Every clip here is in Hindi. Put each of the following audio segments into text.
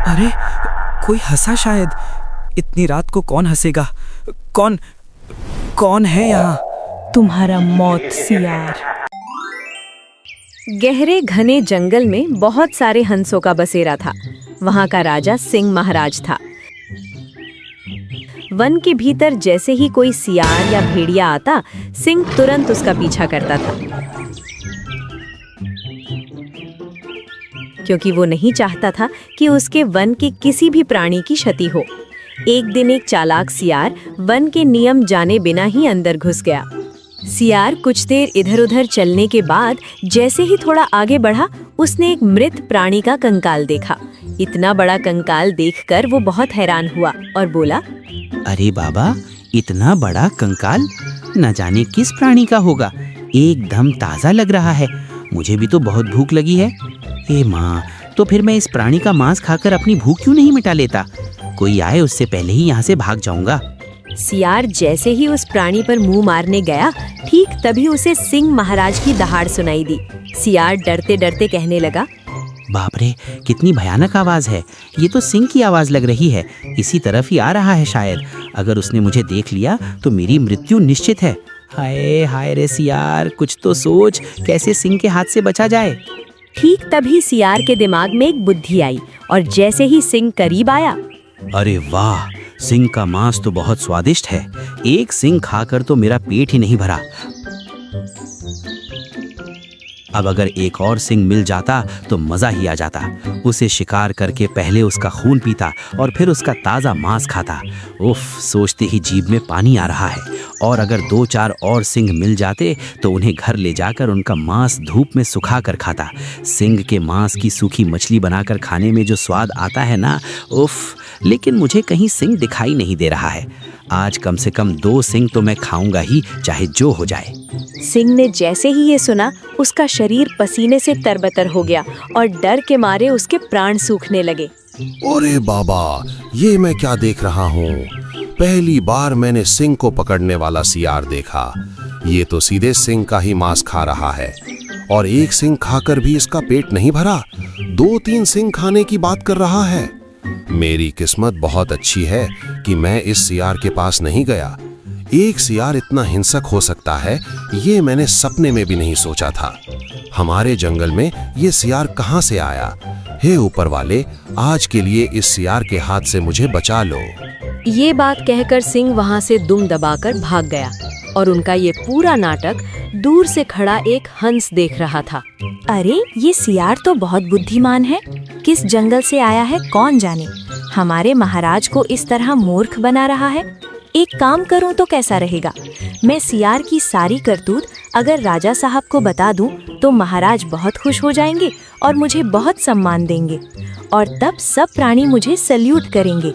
अरे कोई हंसा शायद। इतनी रात को कौन हंसेगा? कौन है यहाँ? तुम्हारा मौत सियार। गहरे घने जंगल में बहुत सारे हंसों का बसेरा था। वहां का राजा सिंह महाराज था। वन के भीतर जैसे ही कोई सियार या भेड़िया आता, सिंह तुरंत उसका पीछा करता था, क्योंकि वो नहीं चाहता था कि उसके वन के किसी भी प्राणी की क्षति हो। एक दिन एक चालाक सियार वन के नियम जाने बिना ही अंदर घुस गया। सियार कुछ देर इधर-उधर चलने के बाद जैसे ही थोड़ा आगे बढ़ा, उसने एक मृत प्राणी का कंकाल देखा। इतना बड़ा कंकाल देखकर वो बहुत हैरान हुआ और बोला, अरे बाबा, इतना बड़ा कंकाल न जाने किस प्राणी का होगा। एकदम ताज़ा लग रहा है। मुझे भी तो बहुत भूख लगी है। ए माँ, तो फिर मैं इस प्राणी का मांस खाकर अपनी भूख क्यों नहीं मिटा लेता? कोई आए उससे पहले ही यहाँ से भाग जाऊंगा। सियार जैसे ही उस प्राणी पर मुंह मारने गया, ठीक तभी उसे सिंह महाराज की दहाड़ सुनाई दी। सियार डरते डरते कहने लगा, बाप रे, कितनी भयानक आवाज है। ये तो सिंह की आवाज लग रही है। इसी तरफ ही आ रहा है शायद। अगर उसने मुझे देख लिया तो मेरी मृत्यु निश्चित है। हाय हाय रे सियार, कुछ तो सोच, कैसे सिंह के हाथ से बचा जाए। ठीक तभी सियार के दिमाग में एक बुद्धि आई और जैसे ही सिंह करीब आया, अरे वाह, सिंह का मांस तो बहुत स्वादिष्ट है। एक सिंह खाकर तो मेरा पेट ही नहीं भरा। अब अगर एक और सिंह मिल जाता तो मजा ही आ जाता। उसे शिकार करके पहले उसका खून पीता और फिर उसका ताज़ा मांस खाता। उफ, सोचते ही जीभ में पानी आ रहा है। और अगर 2-4 और सिंह मिल जाते तो उन्हें घर ले जाकर उनका मांस धूप में सुखा कर खाता। सिंह के मांस की सूखी मछली बनाकर खाने में जो स्वाद आता है ना, उफ। लेकिन मुझे कहीं सिंह दिखाई नहीं दे रहा है। आज कम से कम 2 सिंह तो मैं खाऊंगा ही, चाहे जो हो जाए। सिंह ने जैसे ही ये सुना, उसका शरीर पसीने से तरबतर हो गया और डर के मारे उसके प्राण सूखने लगे। अरे बाबा, ये मैं क्या देख रहा हूँ? पहली बार मैंने सिंह को पकड़ने वाला सियार देखा। ये तो सीधे सिंह का ही मांस खा रहा है और एक सिंह खाकर भी इसका पेट नहीं भरा। 2-3 सिंह खाने की बात कर रहा है। मेरी किस्मत बहुत अच्छी है कि मैं इस सियार के पास नहीं गया। एक सियार इतना हिंसक हो सकता है, ये मैंने सपने में भी नहीं सोचा था। हमारे जंगल में ये सियार कहाँ से आया? हे ऊपर वाले, आज के लिए इस सियार के हाथ से मुझे बचा लो। ये बात कहकर सिंह वहाँ से दुम दबाकर भाग गया और उनका ये पूरा नाटक दूर से खड़ा एक हंस देख रहा था। अरे, ये सियार तो बहुत बुद्धिमान है। किस जंगल से आया है कौन जाने। हमारे महाराज को इस तरह मूर्ख बना रहा है। एक काम करूं तो कैसा रहेगा? मैं सियार की सारी करतूत अगर राजा साहब को बता दूं तो महाराज बहुत खुश हो जाएंगे और मुझे बहुत सम्मान देंगे और तब सब प्राणी मुझे सल्यूट करेंगे।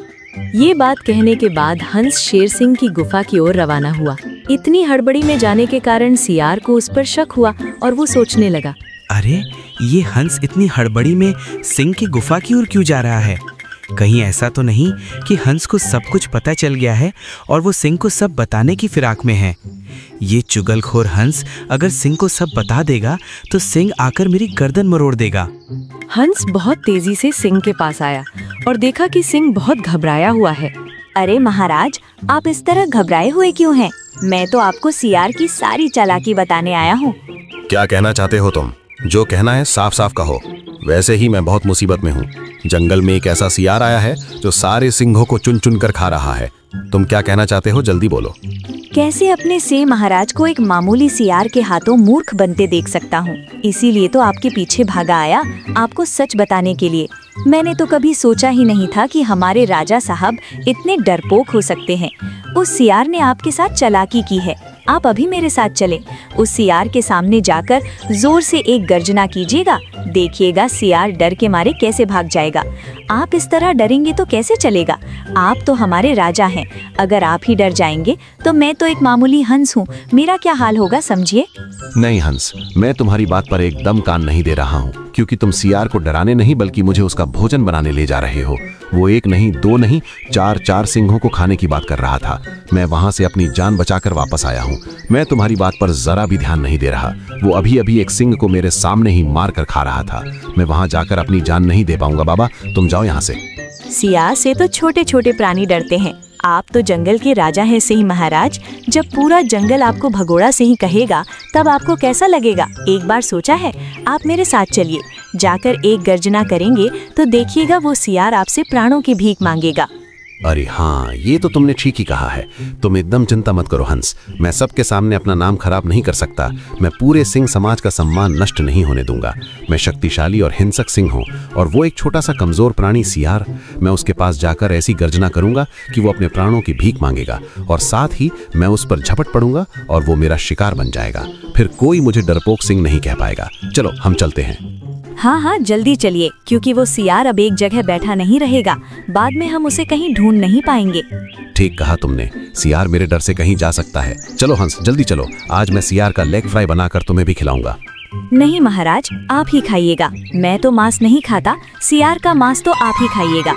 ये बात कहने के बाद हंस शेर सिंह की गुफा की ओर रवाना हुआ। इतनी हड़बड़ी में जाने के कारण सियार को उस पर शक हुआ और वो सोचने लगा, अरे ये हंस इतनी हड़बड़ी में सिंह की गुफा की ओर क्यों जा रहा है? कहीं ऐसा तो नहीं कि हंस को सब कुछ पता चल गया है और वो सिंह को सब बताने की फिराक में है। ये चुगलखोर हंस अगर सिंह को सब बता देगा तो सिंह आकर मेरी गर्दन मरोड़ देगा। हंस बहुत तेजी से सिंह के पास आया और देखा कि सिंह बहुत घबराया हुआ है। अरे महाराज, आप इस तरह घबराए हुए क्यों हैं? मैं तो आपको सियार की सारी चालाकी बताने आया हूँ। क्या कहना चाहते हो तुम? जो कहना है साफ साफ कहो। वैसे ही मैं बहुत मुसीबत में हूँ। जंगल में एक ऐसा सियार आया है जो सारे सिंहों को चुन चुन कर खा रहा है। तुम क्या कहना चाहते हो? जल्दी बोलो। कैसे अपने से महाराज को एक मामूली सियार के हाथों मूर्ख बनते देख सकता हूँ। इसीलिए तो आपके पीछे भागा आया, आपको सच बताने के लिए। मैंने तो कभी सोचा ही नहीं था कि हमारे राजा साहब इतने डरपोक हो सकते हैं। उस सियार ने आपके साथ चालाकी की है। आप अभी मेरे साथ चलें। उस सियार के सामने जाकर जोर से एक गर्जना कीजिएगा। देखिएगा सियार डर के मारे कैसे भाग जाएगा। आप इस तरह डरेंगे तो कैसे चलेगा? आप तो हमारे राजा हैं। अगर आप ही डर जाएंगे तो मैं तो एक मामूली हंस हूँ, मेरा क्या हाल होगा समझिए। नहीं हंस, मैं तुम्हारी बात पर एकदम कान नहीं दे रहा हूँ, क्योंकि तुम सियार को डराने नहीं बल्कि मुझे उसका भोजन बनाने ले जा रहे हो। वो 1 नहीं 2 नहीं 4 सिंहों को खाने की बात कर रहा था। मैं वहाँ से अपनी जान बचाकर वापस आया हूँ। हूँ। मैं तुम्हारी बात पर जरा भी ध्यान नहीं दे रहा। वो अभी अभी एक सिंह को मेरे सामने ही मार कर खा रहा था। मैं वहां जाकर अपनी जान नहीं दे पाऊंगा। बाबा, तुम जाओ यहाँ से। सियार से तो छोटे छोटे प्राणी डरते हैं, आप तो जंगल के राजा हैं सिंह महाराज। जब पूरा जंगल आपको भगोड़ा सिंह कहेगा तब आपको कैसा लगेगा? एक बार सोचा है? आप मेरे साथ चलिए, जाकर एक गर्जना करेंगे तो देखिएगा वो सियार आपसे प्राणों की भीख मांगेगा। अरे हाँ, ये तो तुमने ठीक ही कहा है। तुम एकदम चिंता मत करो हंस। मैं सबके सामने अपना नाम खराब नहीं कर सकता। मैं पूरे सिंह समाज का सम्मान नष्ट नहीं होने दूंगा। मैं शक्तिशाली और हिंसक सिंह हूँ, और वो एक छोटा सा कमजोर प्राणी सियार। मैं उसके पास जाकर ऐसी गर्जना करूंगा कि वो अपने प्राणों की भीख मांगेगा, और साथ ही मैं उस पर झपट पड़ूंगा और वो मेरा शिकार बन जाएगा। फिर कोई मुझे डरपोक सिंह नहीं कह पाएगा। चलो हम चलते हैं। हाँ हाँ, जल्दी चलिए, क्योंकि वो सियार अब एक जगह बैठा नहीं रहेगा। बाद में हम उसे कहीं ढूंढ नहीं पाएंगे। ठीक कहा तुमने, सियार मेरे डर से कहीं जा सकता है। चलो हंस, जल्दी चलो। आज मैं सियार का लेग फ्राई बनाकर तुम्हें भी खिलाऊंगा। नहीं महाराज, आप ही खाइएगा। मैं तो मांस नहीं खाता, सियार का मांस तो आप ही खाइएगा।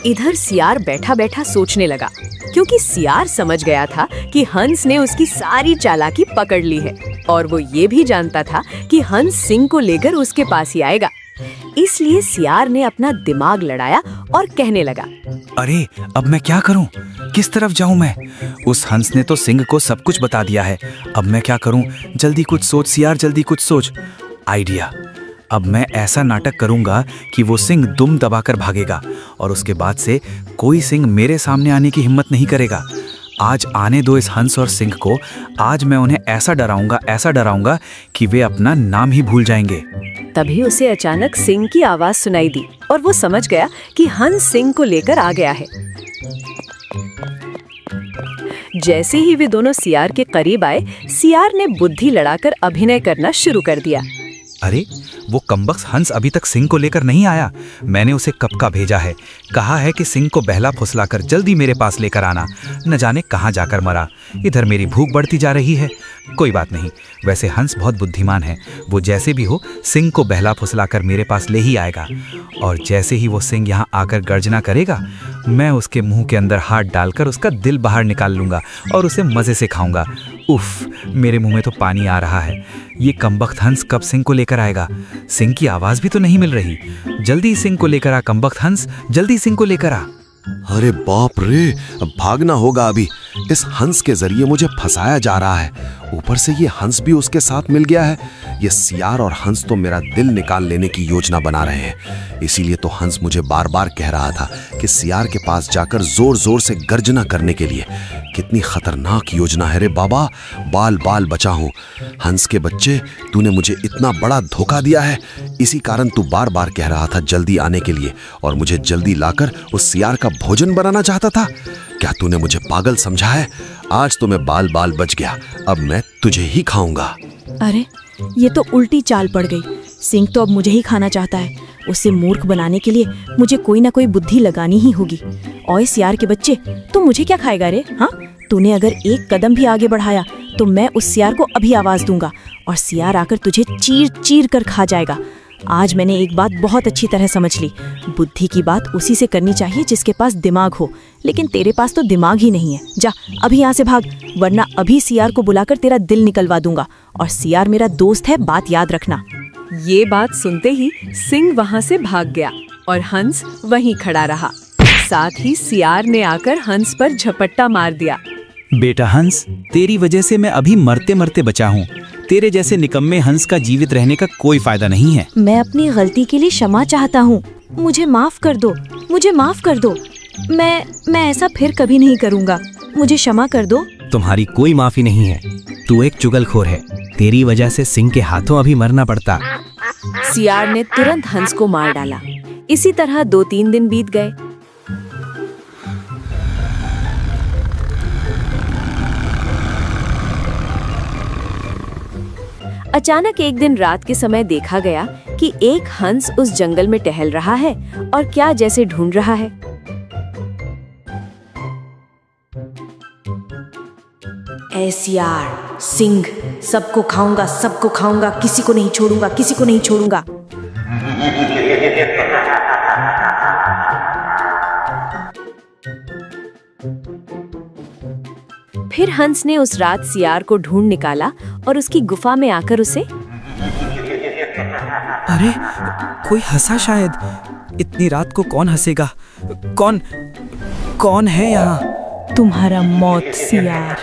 इधर सियार बैठा बैठा सोचने लगा, क्योंकि सियार समझ गया था कि हंस ने उसकी सारी चालाकी पकड़ ली है, और वो ये भी जानता था कि हंस सिंह को लेकर उसके पास ही आएगा। इसलिए सियार ने अपना दिमाग लड़ाया और कहने लगा, अरे अब मैं क्या करूं? किस तरफ जाऊं मैं? उस हंस ने तो सिंह को सब कुछ बता दिया है। अब मैं क्या करूं? जल्दी कुछ सोच सियार, जल्दी कुछ सोच। आइडिया! अब मैं ऐसा नाटक करूंगा कि वो सिंह दुम दबाकर भागेगा, और उसके बाद से कोई सिंह मेरे सामने आने की हिम्मत नहीं करेगा। आज आने दो इस हंस और सिंह को। आज मैं उन्हें ऐसा डराऊंगा कि वे अपना नाम ही भूल जाएंगे। तभी उसे अचानक सिंह की आवाज सुनाई दी, और वो समझ गया कि हंस सिंह को लेकर आ गया है। जैसे ही वे दोनों सियार के करीब आए, सियार ने बुद्धि लड़ाकर अभिनय करना शुरू कर दिया। अरे वो कमबख्त हंस अभी तक सिंह को लेकर नहीं आया। मैंने उसे कब का भेजा है, कहा है कि सिंह को बहला फुसलाकर जल्दी मेरे पास लेकर आना। न जाने कहाँ जाकर मरा। इधर मेरी भूख बढ़ती जा रही है। कोई बात नहीं, वैसे हंस बहुत बुद्धिमान है। वो जैसे भी हो सिंह को बहला फुसलाकर मेरे पास ले ही आएगा, और जैसे ही वो सिंह यहाँ आकर गर्जना करेगा, मैं उसके मुंह के अंदर हाथ डालकर उसका दिल बाहर निकाल लूंगा और उसे मजे से खाऊंगा। उफ, मेरे मुंह में तो पानी आ रहा है। ये कमबख्त हंस कब सिंह को लेकर आएगा? सिंह की आवाज भी तो नहीं मिल रही। जल्दी सिंह को लेकर आ कमबख्त हंस, जल्दी सिंह को लेकर आ। अरे बाप रे, अब भागना होगा। अभी इस हंस के जरिए मुझे फंसाया जा रहा है। ऊपर से ये हंस भी उसके साथ मिल गया है। ये सियार और हंस तो मेरा दिल निकाल लेने की योजना बना रहे हैं। इसीलिए तो हंस मुझे बार बार कह रहा था कि सियार के पास जाकर जोर जोर से गर्जना करने के लिए। कितनी खतरनाक योजना है रे बाबा। बाल बाल बचा हूं। हंस के बच्चे, तूने मुझे इतना बड़ा धोखा दिया है। इसी कारण तू बार बार कह रहा था जल्दी आने के लिए, और मुझे जल्दी लाकर उस सियार का भोजन बनाना चाहता था। क्या तूने मुझे पागल समझा है? आज तो मैं बाल बाल बच गया। अब मैं तुझे ही खाऊंगा। अरे ये तो उल्टी चाल पड़ गई। सिंह तो अब मुझे ही खाना चाहता है। उसे मूर्ख बनाने के लिए मुझे कोई ना कोई बुद्धि लगानी ही होगी। ओए सियार के बच्चे, तू मुझे क्या खाएगा रे? हाँ, तूने अगर एक कदम भी आगे बढ़ाया तो मैं उस सियार को अभी आवाज दूंगा, और सियार आकर तुझे चीर चीर कर खा जाएगा। आज मैंने एक बात बहुत अच्छी तरह समझ ली। बुद्धि की बात उसी से करनी चाहिए जिसके पास दिमाग हो, लेकिन तेरे पास तो दिमाग ही नहीं है। जा अभी यहाँ से भाग, वरना अभी सियार को बुलाकर तेरा दिल निकलवा दूंगा। और सियार मेरा दोस्त है, बात याद रखना। ये बात सुनते ही सिंह वहाँ से भाग गया, और हंस वहीं खड़ा रहा। साथ ही सियार ने आकर हंस पर झपट्टा मार दिया। बेटा हंस, तेरी वजह से मैं अभी मरते मरते बचा हूँ। तेरे जैसे निकम्मे हंस का जीवित रहने का कोई फायदा नहीं है। मैं अपनी गलती के लिए क्षमा चाहता हूँ। मुझे माफ कर दो, मुझे माफ कर दो। मैं ऐसा फिर कभी नहीं करूँगा। मुझे क्षमा कर दो। तुम्हारी कोई माफी नहीं है। तू एक चुगलखोर है। तेरी वजह से सिंह के हाथों अभी मरना पड़ता। सियार ने तुरंत हंस को मार डाला। इसी तरह 2-3 दिन बीत गए। अचानक एक दिन रात के समय देखा गया कि एक हंस उस जंगल में टहल रहा है और क्या जैसे ढूंढ रहा है। ऐ सियार, सिंह, सबको खाऊंगा, किसी को नहीं छोड़ूंगा, किसी को नहीं छोड़ूंगा। फिर हंस ने उस रात सियार को ढूंढ निकाला और उसकी गुफा में आकर उसे अरे कोई हंसा शायद। इतनी रात को कौन हंसेगा? कौन है यहाँ? तुम्हारा मौत सियार।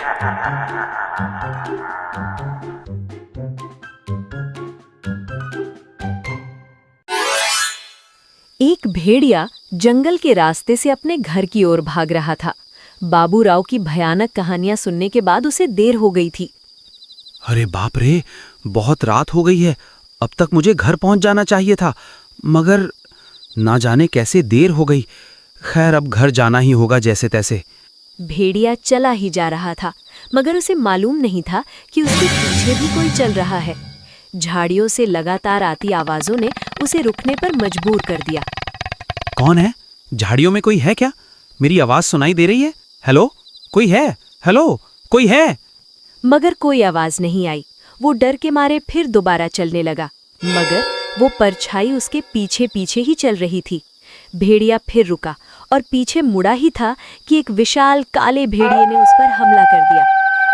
एक भेड़िया जंगल के रास्ते से अपने घर की ओर भाग रहा था। बाबू राव की भयानक कहानियां सुनने के बाद उसे देर हो गई थी। अरे बाप रे, बहुत रात हो गई है। अब तक मुझे घर पहुंच जाना चाहिए था, मगर ना जाने कैसे देर हो गई। खैर, अब घर जाना ही होगा जैसे तैसे। भेड़िया चला ही जा रहा था, मगर उसे मालूम नहीं था कि उसके पीछे भी कोई चल रहा है। झाड़ियों से लगातार आती आवाजों ने उसे रुकने पर मजबूर कर दिया। कौन है? झाड़ियों में कोई है क्या? मेरी आवाज सुनाई दे रही है? हेलो, कोई है? हेलो, कोई है? मगर कोई आवाज नहीं आई। वो डर के मारे फिर दोबारा चलने लगा, मगर वो परछाई उसके पीछे पीछे ही चल रही थी। भेड़िया फिर रुका और पीछे मुड़ा ही था कि एक विशाल काले भेड़िए ने उस पर हमला कर दिया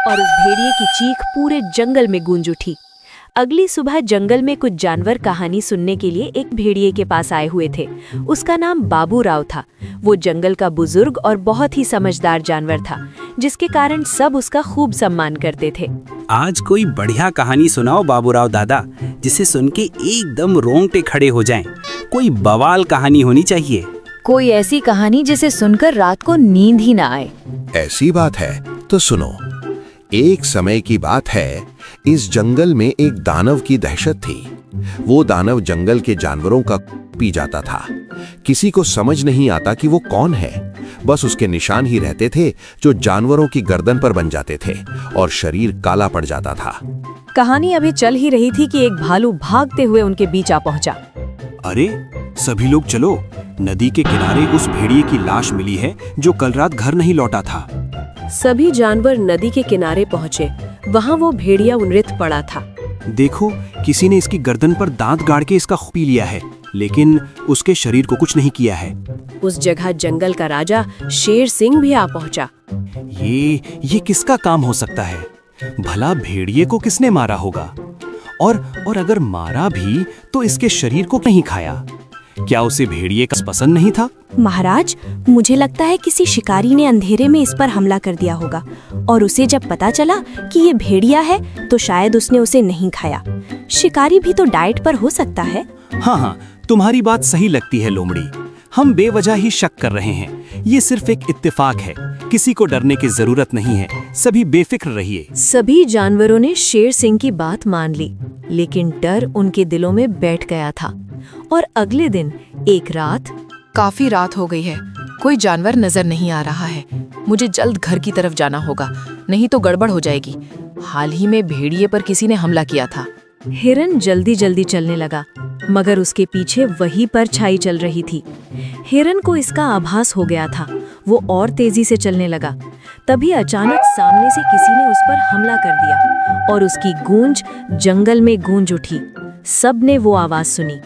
और उस भेड़िए की चीख पूरे जंगल में गूंज उठी। अगली सुबह जंगल में कुछ जानवर कहानी सुनने के लिए एक भेड़िए के पास आए हुए थे। उसका नाम बाबू राव था। वो जंगल का बुजुर्ग और बहुत ही समझदार जानवर था, जिसके कारण सब उसका खूब सम्मान करते थे। आज कोई बढ़िया कहानी सुनाओ बाबूराव दादा, जिसे सुन के एकदम रोंगटे खड़े हो जाएं। कोई बवाल कहानी होनी चाहिए। कोई ऐसी कहानी जिसे सुनकर रात को नींद ही ना आए। ऐसी बात है तो सुनो। एक समय की बात है, इस जंगल में एक दानव की दहशत थी। वो दानव जंगल के जानवरों का पी जाता था। किसी को समझ नहीं आता कि वो कौन है। बस उसके निशान ही रहते थे जो जानवरों की गर्दन पर बन जाते थे और शरीर काला पड़ जाता था। कहानी अभी चल ही रही थी कि एक भालू भागते हुए उनके बीच आ पहुंचा। अरे सभी लोग चलो, नदी के किनारे उस भेड़िए की लाश मिली है जो कल रात घर नहीं लौटा था। सभी जानवर नदी के किनारे पहुंचे। वहां वो भेड़िया मृत पड़ा था। देखो, किसी ने इसकी गर्दन पर दांत गाड़ के इसका खून पी लिया है, लेकिन उसके शरीर को कुछ नहीं किया है। उस जगह जंगल का राजा शेर सिंह भी आ पहुंचा। ये किसका काम हो सकता है? भला भेड़िए को किसने मारा होगा? और अगर मारा भी तो इसके शरीर को नहीं खाया? क्या उसे भेड़िए का पसंद नहीं था? महाराज, मुझे लगता है किसी शिकारी ने अंधेरे में इस पर हमला कर दिया होगा और उसे जब पता चला कि ये भेड़िया है तो शायद उसने उसे नहीं खाया। शिकारी भी तो डाइट पर हो सकता है। हाँ, तुम्हारी बात सही लगती है लोमड़ी। हम बेवजह ही शक कर रहे हैं। ये सिर्फ एक इत्तेफाक है। किसी को डरने की जरूरत नहीं है। सभी बेफिक्र रहिए। सभी जानवरों ने शेर सिंह की बात मान ली, लेकिन डर उनके दिलों में बैठ गया था। और अगले दिन एक रात, काफी रात हो गई है, कोई जानवर नजर नहीं आ रहा है। मुझे जल्द घर की तरफ जाना होगा, नहीं तो गड़बड़ हो जाएगी। हाल ही में भेड़िए पर किसी ने हमला किया था। हिरन जल्दी जल्दी चलने लगा, मगर उसके पीछे वही परछाई चल रही थी। हिरन को इसका आभास हो गया था। वो और तेजी से चलने लगा। तभी अचानक सामने से किसी ने उस पर हमला कर दिया और उसकी गूंज जंगल में गूंज उठी। सबने वो आवाज सुनी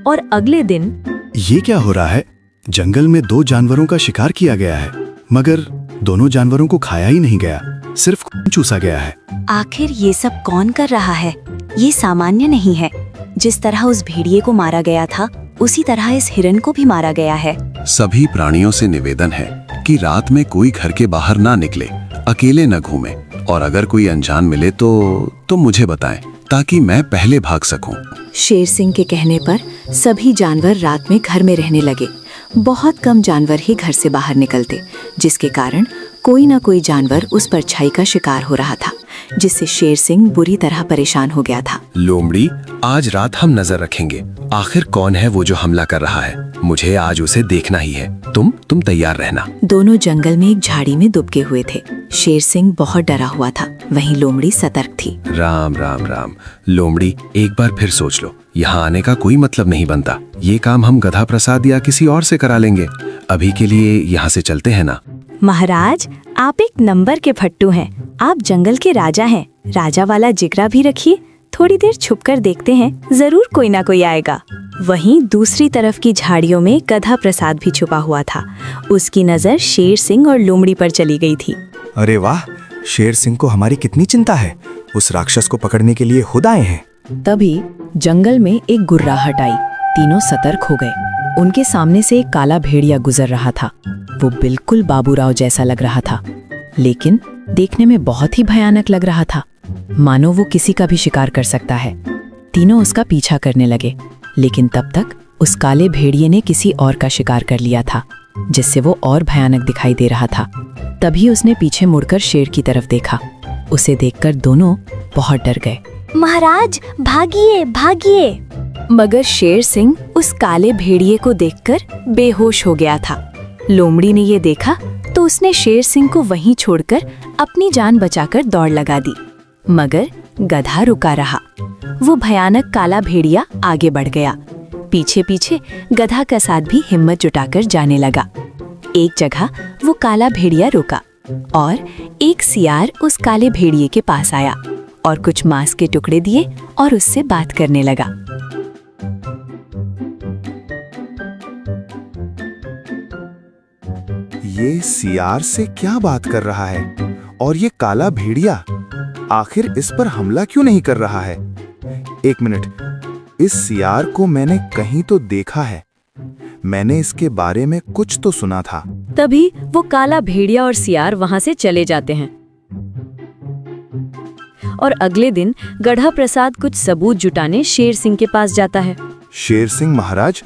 और अगले दिन ये क्या हो रहा है? जंगल में दो जानवरों का शिकार किया गया है, मगर दोनों जानवरों को खाया ही नहीं गया, सिर्फ खून चूसा गया है। आखिर ये सब कौन कर रहा है? ये सामान्य नहीं है। जिस तरह उस भेड़िए को मारा गया था, उसी तरह इस हिरन को भी मारा गया है। सभी प्राणियों से निवेदन है कि रात में कोई घर के बाहर ना निकले, अकेले न घूमे, और अगर कोई अनजान मिले तो मुझे बताएं, ताकि मैं पहले भाग सकूं। शेर सिंह के कहने पर सभी जानवर रात में घर में रहने लगे। बहुत कम जानवर ही घर से बाहर निकलते, जिसके कारण कोई न कोई जानवर उस परछाई का शिकार हो रहा था, जिससे शेर सिंह बुरी तरह परेशान हो गया था। लोमड़ी, आज रात हम नजर रखेंगे। आखिर कौन है वो जो हमला कर रहा है? मुझे आज उसे देखना ही है। तुम तैयार रहना। दोनों जंगल में एक झाड़ी में दुबके हुए थे। शेर सिंह बहुत डरा हुआ था, वहीं लोमड़ी सतर्क थी। राम राम राम। लोमड़ी, एक बार फिर सोच लो, यहाँ आने का कोई मतलब नहीं बनता। ये काम हम गधा प्रसाद या किसी और से करा लेंगे। अभी के लिए यहाँ से चलते हैं ना। महाराज, आप एक नंबर के फट्टू हैं। आप जंगल के राजा हैं। राजा वाला जिगरा भी रखिए। थोड़ी देर छुपकर देखते हैं, जरूर कोई ना कोई आएगा। वहीं दूसरी तरफ की झाड़ियों में गधा प्रसाद भी छुपा हुआ था। उसकी नजर शेर सिंह और लोमड़ी पर चली गई थी। अरे वाह, शेर सिंह को हमारी कितनी चिंता है, उस राक्षस को पकड़ने के लिए खुद आए हैं। तभी जंगल में एक गुर्राहट आई। तीनों सतर्क हो गए। उनके सामने से एक काला भेड़िया गुजर रहा था। वो बिल्कुल बाबूराव जैसा लग रहा था, लेकिन देखने में बहुत ही भयानक लग रहा था, मानो वो किसी का भी शिकार कर सकता है। तीनों उसका पीछा करने लगे, लेकिन तब तक उस काले भेड़िए ने किसी और का शिकार कर लिया था, जिससे वो और भयानक दिखाई दे रहा था। तभी उसने पीछे मुड़कर शेर की तरफ देखा। उसे देखकर दोनों बहुत डर गए। महाराज भागिए भागिए! मगर शेर सिंह उस काले भेड़िए को देखकर बेहोश हो गया था। लोमड़ी ने ये देखा तो उसने शेर सिंह को वहीं छोड़कर अपनी जान बचाकर दौड़ लगा दी। मगर गधा रुका रहा। वो भयानक काला भेड़िया आगे बढ़ गया। पीछे पीछे गधा का साथ भी हिम्मत जुटाकर जाने लगा। एक जगह वो काला भेड़िया रुका और एक सियार उस काले भेड़िए के पास आया और कुछ मांस के टुकड़े दिए और उससे बात करने लगा। ये सियार से क्या बात कर रहा है? और ये काला भेड़िया आखिर इस पर हमला क्यों नहीं कर रहा है? एक मिनट, इस सियार को मैंने कहीं तो देखा है। मैंने इसके बारे में कुछ तो सुना था। तभी वो काला भेड़िया और सियार वहां से चले जाते हैं और अगले दिन गधा प्रसाद कुछ सबूत जुटाने शेर सिंह के पास जाता है। शेर सिंह महाराज,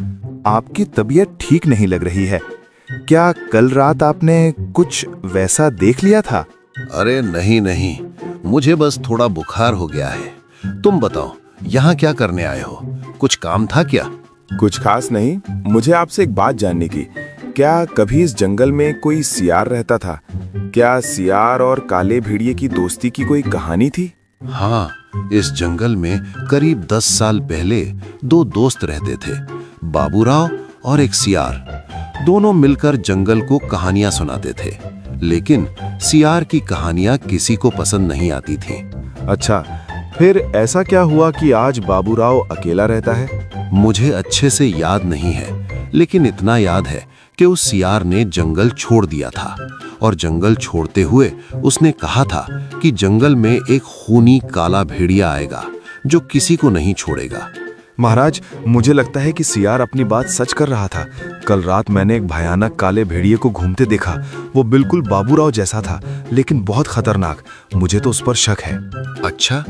आपकी तबीयत ठीक नहीं लग रही है। क्या कल रात आपने कुछ वैसा देख लिया था? अरे नहीं नहीं, मुझे बस थोड़ा बुखार हो गया है। तुम बताओ, यहाँ क्या करने आए हो? कुछ काम था क्या? कुछ खास नहीं, मुझे आपसे एक बात जानने की। क्या कभी इस जंगल में कोई सियार रहता था? क्या सियार और काले भेड़िए की दोस्ती की कोई कहानी थी? हाँ, इस जंगल में करीब 10 साल पहले 2 दोस्त रहते थे, बाबूराव और एक सियार। दोनों मिलकर जंगल को कहानियां सुनाते थे, लेकिन सियार की कहानियां किसी को पसंद नहीं आती थीं। अच्छा, फिर ऐसा क्या हुआ कि आज बाबूराव अकेला रहता है? मुझे अच्छे से याद नहीं है, लेकिन इतना याद है कि उस सियार ने जंगल छोड़ दिया था और जंगल छोड़ते हुए उसने कहा था कि जंगल में एक खूनी काला भेड़िया आएगा जो किसी को नहीं छोड़ेगा। महाराज, मुझे लगता है कि सियार अपनी बात सच कर रहा था। कल रात मैंने एक भयानक काले भेड़िए को घूमते देखा। वो बिल्कुल बाबूराव जैसा था, लेकिन बहुत खतरनाक। मुझे तो उस पर शक है। अच्छा,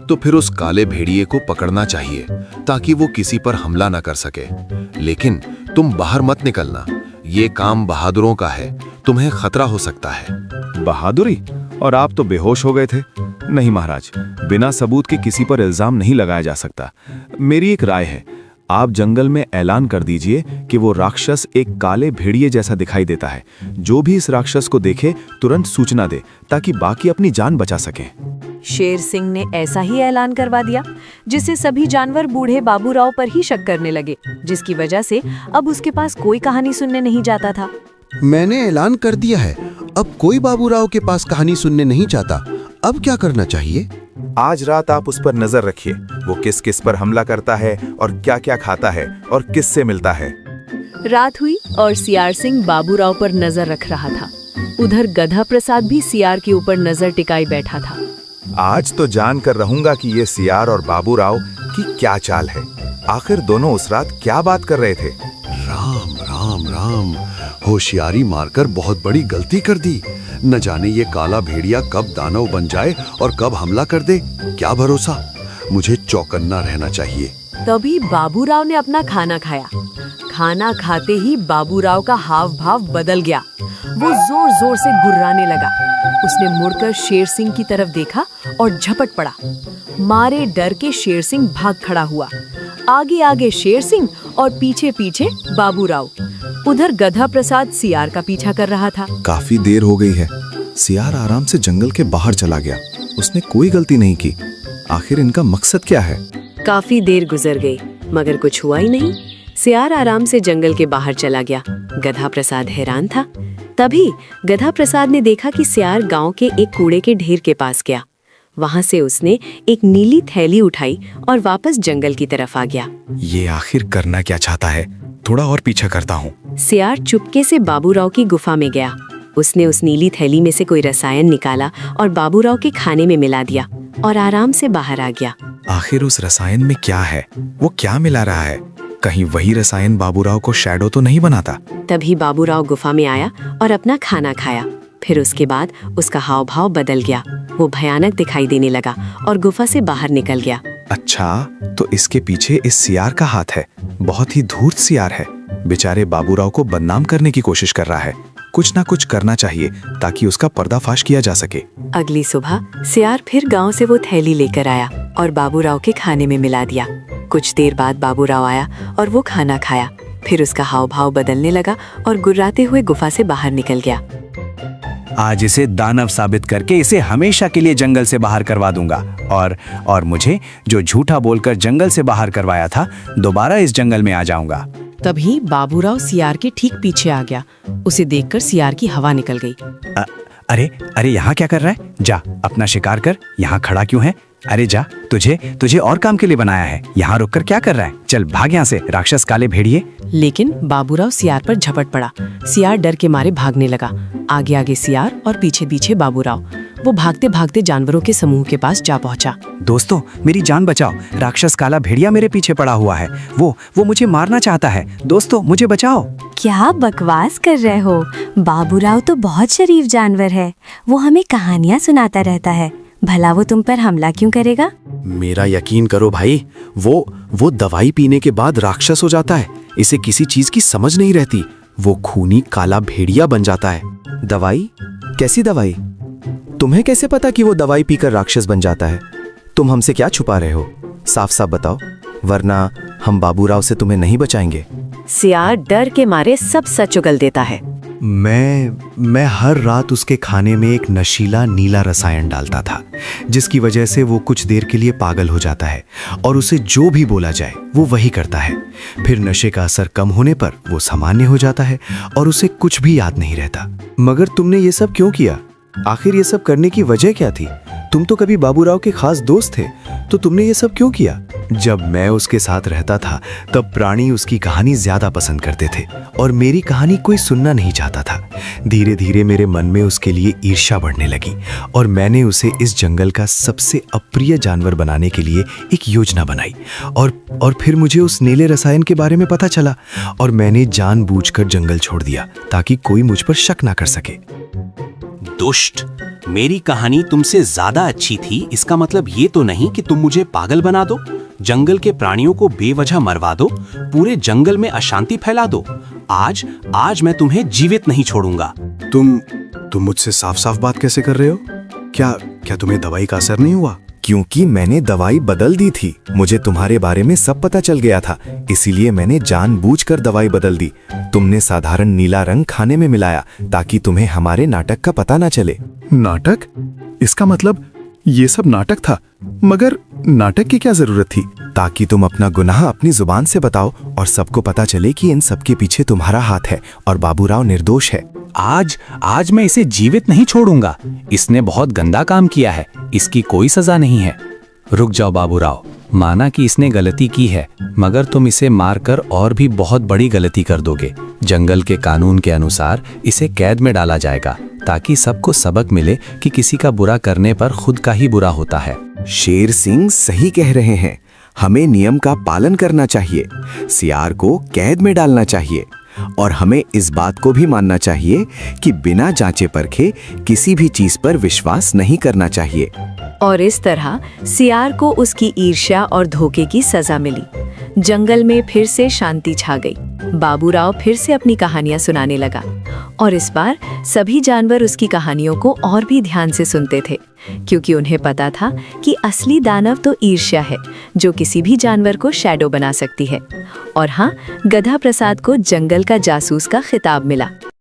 तो फिर उस काले भेड़िए को पकड़ना चाहिए ताकि वो किसी पर हमला न कर सके। लेकिन तुम बाहर मत निकलना, ये काम बहादुरों का है, तुम्हें खतरा हो सकता है। बहादुरी? और आप तो बेहोश हो गए थे। नहीं महाराज, बिना सबूत के किसी पर इल्जाम नहीं लगाया जा सकता। मेरी एक राय है, आप जंगल में ऐलान कर दीजिए कि वो राक्षस एक काले भेड़िए जैसा दिखाई देता है। जो भी इस राक्षस को देखे तुरंत सूचना दे ताकि बाकी अपनी जान बचा सकें। शेर सिंह ने ऐसा ही ऐलान करवा दिया, जिससे सभी जानवर बूढ़े बाबूराव पर ही शक करने लगे, जिसकी वजह से अब उसके पास कोई कहानी सुनने नहीं जाता था। मैंने ऐलान कर दिया है, अब कोई बाबूराव के पास कहानी सुनने नहीं चाहता। अब क्या करना चाहिए? आज रात आप उस पर नजर रखिए, वो किस किस पर हमला करता है और क्या क्या खाता है और किससे मिलता है। रात हुई और सियार सिंह बाबूराव पर नजर रख रहा था। उधर गधा प्रसाद भी सियार के ऊपर नजर टिकाई बैठा था। आज तो जान कर रहूंगा कि ये सियार और बाबूराव की क्या चाल है। आखिर दोनों उस रात क्या बात कर रहे थे? राम राम राम, होशियारी मारकर बहुत बड़ी गलती कर दी। न जाने ये काला भेड़िया कब दानव बन जाए और कब हमला कर दे, क्या भरोसा। मुझे चौकन्ना रहना चाहिए। तभी बाबूराव ने अपना खाना खाया। खाना खाते ही बाबूराव का हाव भाव बदल गया। वो जोर जोर से गुर्राने लगा। उसने मुड़कर शेर सिंह की तरफ देखा और झपट पड़ा। मारे डर के शेर सिंह भाग खड़ा हुआ। आगे आगे शेर सिंह और पीछे पीछे बाबूराव। उधर गधा प्रसाद सियार का पीछा कर रहा था। काफी देर हो गई है। सियार आराम से जंगल के बाहर चला गया। उसने कोई गलती नहीं की। आखिर इनका मकसद क्या है? काफी देर गुजर गई, मगर कुछ हुआ ही नहीं। सियार आराम से जंगल के बाहर चला गया। गधा प्रसाद हैरान था। तभी गधा प्रसाद ने देखा कि सियार गांव के एक कूड़े के ढेर के पास गया। वहां से उसने एक नीली थैली उठाई और वापस जंगल की तरफ आ गया। ये आखिर करना क्या चाहता है? थोड़ा और पीछा करता हूँ। सियार चुपके से बाबूराव की गुफा में गया। उसने उस नीली थैली में से कोई रसायन निकाला और बाबूराव के खाने में मिला दिया और आराम से बाहर आ गया। आखिर उस रसायन में क्या है? वो क्या मिला रहा है? कहीं वही रसायन बाबूराव को शैडो तो नहीं बनाता? तभी बाबूराव गुफा में आया और अपना खाना खाया। फिर उसके बाद उसका हाव भाव बदल गया। वो भयानक दिखाई देने लगा और गुफा से बाहर निकल गया। अच्छा, तो इसके पीछे इस सियार का हाथ है। बहुत ही धूर्त सियार है। बेचारे बाबूराव को बदनाम करने की कोशिश कर रहा है। कुछ ना कुछ करना चाहिए ताकि उसका पर्दाफाश किया जा सके। अगली सुबह सियार फिर गांव से वो थैली लेकर आया और बाबूराव के खाने में मिला दिया। कुछ देर बाद बाबूराव आया और वो खाना खाया। फिर उसका हाव भाव बदलने लगा और गुर्राते हुए गुफा से बाहर निकल गया। आज इसे दानव साबित करके इसे हमेशा के लिए जंगल से बाहर करवा दूंगा और मुझे जो झूठा बोलकर जंगल से बाहर करवाया था, दोबारा इस जंगल में आ जाऊंगा। तभी बाबूराव सियार के ठीक पीछे आ गया। उसे देखकर सियार की हवा निकल गई। अरे यहाँ क्या कर रहा है? जा अपना शिकार कर। यहाँ खड़ा क्यों है? अरे जा, तुझे और काम के लिए बनाया है। यहाँ रुककर क्या कर रहा है? चल भाग यहाँ से, राक्षस काले भेड़िए। लेकिन बाबूराव सियार पर झपट पड़ा। सियार डर के मारे भागने लगा। आगे आगे सियार और पीछे पीछे बाबूराव। वो भागते भागते जानवरों के समूह के पास जा पहुंचा। दोस्तों, मेरी जान बचाओ, राक्षस काला भेड़िया मेरे पीछे पड़ा हुआ है। वो मुझे मारना चाहता है। दोस्तों, मुझे बचाओ। क्या बकवास कर रहे हो? बाबूराव तो बहुत शरीफ जानवर है। वो हमें कहानियाँ सुनाता रहता है। भला वो तुम पर हमला क्यों करेगा? मेरा यकीन करो भाई, वो दवाई पीने के बाद राक्षस हो जाता है। इसे किसी चीज की समझ नहीं रहती। वो खूनी काला भेड़िया बन जाता है। दवाई? कैसी दवाई? तुम्हें कैसे पता कि वो दवाई पीकर राक्षस बन जाता है? तुम हमसे क्या छुपा रहे हो? साफ साफ बताओ, वरना हम बाबूराव से तुम्हें नहीं बचाएंगे। सियार डर के मारे सब सच उगल देता है। मैं हर रात उसके खाने में एक नशीला नीला रसायन डालता था, जिसकी वजह से वो कुछ देर के लिए पागल हो जाता है और उसे जो भी बोला जाए वो वही करता है। फिर नशे का असर कम होने पर वो सामान्य हो जाता है और उसे कुछ भी याद नहीं रहता। मगर तुमने ये सब क्यों किया? आखिर ये सब करने की वजह क्या थी? तुम तो कभी बाबूराव के खास दोस्त थे, तो तुमने ये सब क्यों किया? जब मैं उसके साथ रहता था तब प्राणी उसकी कहानी ज्यादा पसंद करते थे और मेरी कहानी कोई सुनना नहीं चाहता था। धीरे धीरे मेरे मन में उसके लिए ईर्ष्या बढ़ने लगी और मैंने उसे इस जंगल का सबसे अप्रिय जानवर बनाने के लिए एक योजना बनाई। और फिर मुझे उस नीले रसायन के बारे में पता चला और मैंने जानबूझकर जंगल छोड़ दिया ताकि कोई मुझ पर शक ना कर सके। दुष्ट, मेरी कहानी तुमसे ज्यादा अच्छी थी, इसका मतलब ये तो नहीं कि तुम मुझे पागल बना दो, जंगल के प्राणियों को बेवजह मरवा दो, पूरे जंगल में अशांति फैला दो। आज मैं तुम्हें जीवित नहीं छोड़ूंगा। तुम मुझसे साफ साफ बात कैसे कर रहे हो? क्या तुम्हें दवाई का असर नहीं हुआ? क्योंकि मैंने दवाई बदल दी थी। मुझे तुम्हारे बारे में सब पता चल गया था, इसीलिए मैंने जानबूझकर दवाई बदल दी। तुमने साधारण नीला रंग खाने में मिलाया ताकि तुम्हें हमारे नाटक का पता ना चले। नाटक? इसका मतलब ये सब नाटक था? मगर नाटक की क्या जरूरत थी? ताकि तुम अपना गुनाह अपनी जुबान से बताओ और सबको पता चले कि इन सबके पीछे तुम्हारा हाथ है और बाबूराव निर्दोष है। आज मैं इसे जीवित नहीं छोड़ूंगा। इसने बहुत गंदा काम किया है, इसकी कोई सजा नहीं है। रुक जाओ बाबूराव, माना कि इसने गलती की है, मगर तुम इसे मारकर और भी बहुत बड़ी गलती कर दोगे। जंगल के कानून के अनुसार इसे कैद में डाला जाएगा ताकि सबको सबक मिले कि किसी का बुरा करने पर खुद का ही बुरा होता है। शेर सिंह सही कह रहे हैं। हमें नियम का पालन करना चाहिए, सियार को कैद में डालना चाहिए और हमें इस बात को भी मानना चाहिए कि बिना जांचे परखे किसी भी चीज पर विश्वास नहीं करना चाहिए। और इस तरह सियार को उसकी ईर्ष्या और धोखे की सजा मिली। जंगल में फिर से शांति छा गई। बाबूराव फिर से अपनी कहानियां सुनाने लगा और इस बार सभी जानवर उसकी कहानियों को और भी ध्यान से सुनते थे, क्योंकि उन्हें पता था कि असली दानव तो ईर्ष्या है जो किसी भी जानवर को शैडो बना सकती है। और हाँ, गधा प्रसाद को जंगल का जासूस का खिताब मिला।